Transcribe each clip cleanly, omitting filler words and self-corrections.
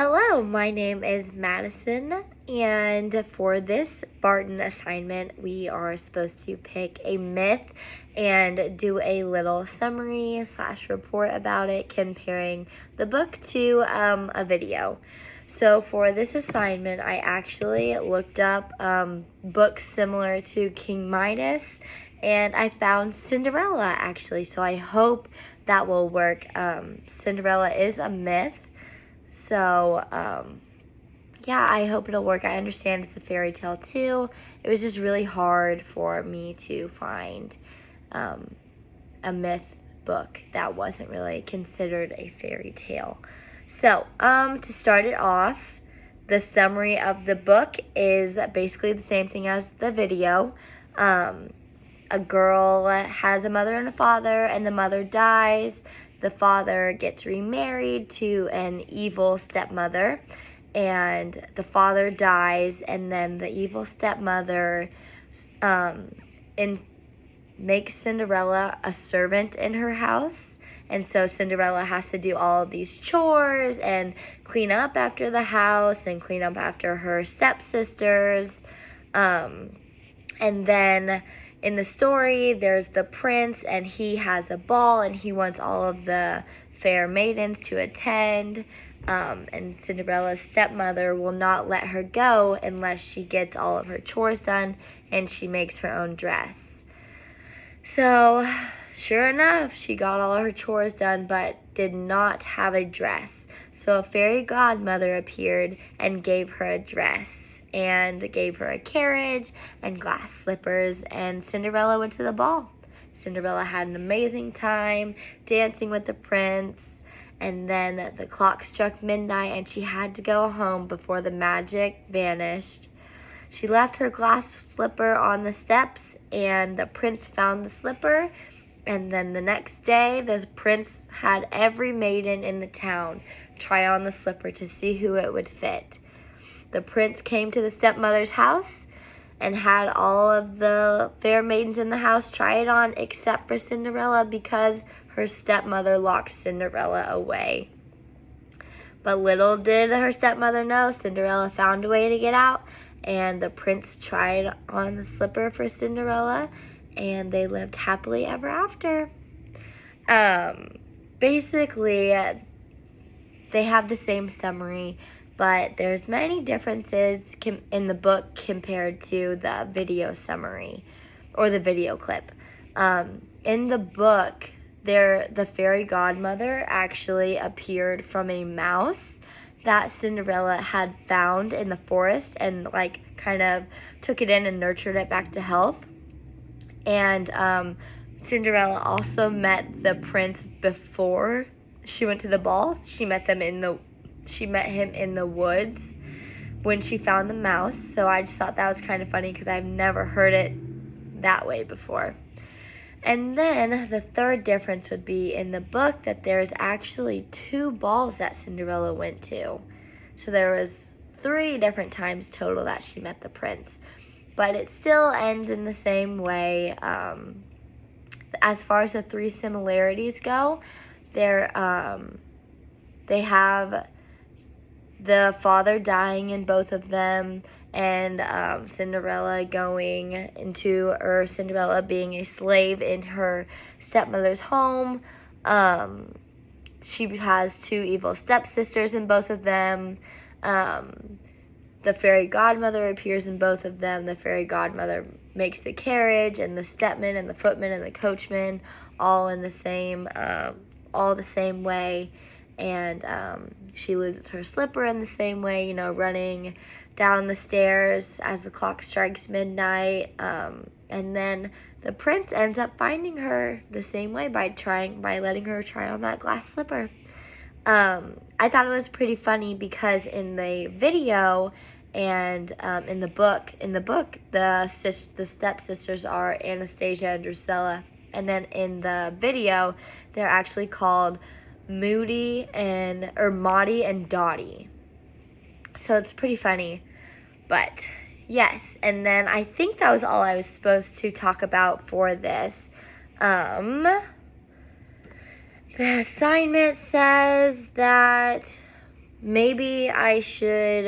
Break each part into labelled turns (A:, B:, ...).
A: Hello, my name is Madison, and for this Barton assignment, we are supposed to pick a myth and do a little summary / report about it, comparing the book to a video. So for this assignment, I actually looked up books similar to King Midas, and I found Cinderella actually, so I hope that will work. Cinderella is a myth. So, yeah, I hope it'll work. I understand it's a fairy tale too. It was just really hard for me to find a myth book that wasn't really considered a fairy tale. So, to start it off, the summary of the book is basically the same thing as the video. A girl has a mother and a father, and the mother dies. The father gets remarried to an evil stepmother, and the father dies, and then the evil stepmother makes Cinderella a servant in her house. And so Cinderella has to do all of these chores and clean up after the house and clean up after her stepsisters. And then in the story, there's the prince, and he has a ball, and he wants all of the fair maidens to attend. And Cinderella's stepmother will not let her go unless she gets all of her chores done and she makes her own dress. So, sure enough, she got all her chores done but did not have a dress. So a fairy godmother appeared and gave her a dress and gave her a carriage and glass slippers, and Cinderella went to the ball. Cinderella had an amazing time dancing with the prince, and then the clock struck midnight and she had to go home before the magic vanished. She left her glass slipper on the steps, and the prince found the slipper. And then the next day, the prince had every maiden in the town try on the slipper to see who it would fit. The prince came to the stepmother's house and had all of the fair maidens in the house try it on except for Cinderella, because her stepmother locked Cinderella away. But little did her stepmother know, Cinderella found a way to get out, and the prince tried on the slipper for Cinderella, and they lived happily ever after. Basically, they have the same summary, but there's many differences in the book compared to the video summary or the video clip. In the book, the fairy godmother actually appeared from a mouse that Cinderella had found in the forest and kind of took it in and nurtured it back to health. And Cinderella also met the prince before she went to the ball. She met him in the woods when she found the mouse. So I just thought that was kind of funny because I've never heard it that way before. And then the third difference would be in the book that there's actually 2 balls that Cinderella went to. So there was 3 different times total that she met the prince. But it still ends in the same way. As far as the 3 similarities go, they have the father dying in both of them, and Cinderella being a slave in her stepmother's home. She has 2 evil stepsisters in both of them. The fairy godmother appears in both of them. The fairy godmother makes the carriage, and the stepman and the footman and the coachman all the same way. And she loses her slipper in the same way, running down the stairs as the clock strikes midnight. And then the prince ends up finding her the same way by letting her try on that glass slipper. I thought it was pretty funny because in the video and in the book, the stepsisters are Anastasia and Drusilla, and then in the video, they're actually called Maudie and Dottie. So it's pretty funny. But yes, and then I think that was all I was supposed to talk about for this. The assignment says that maybe I should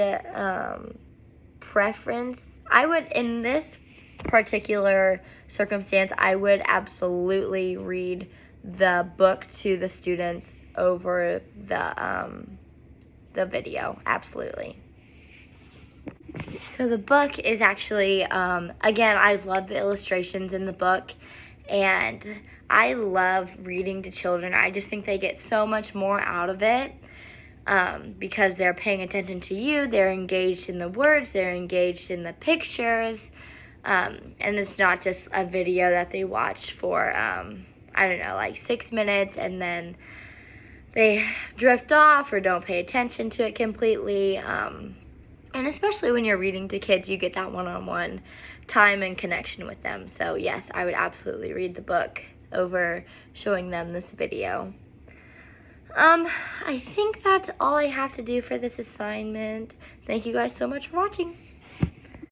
A: in this particular circumstance, I would absolutely read the book to the students over the video, absolutely. So the book is actually, again, I love the illustrations in the book, and I love reading to children. I just think they get so much more out of it because they're paying attention to you, they're engaged in the words, they're engaged in the pictures, and it's not just a video that they watch for, I don't know, like 6 minutes, and then they drift off or don't pay attention to it completely. And especially when you're reading to kids, you get that one-on-one time and connection with them. So yes, I would absolutely read the book over showing them this video. I think that's all I have to do for this assignment. Thank you guys so much for watching.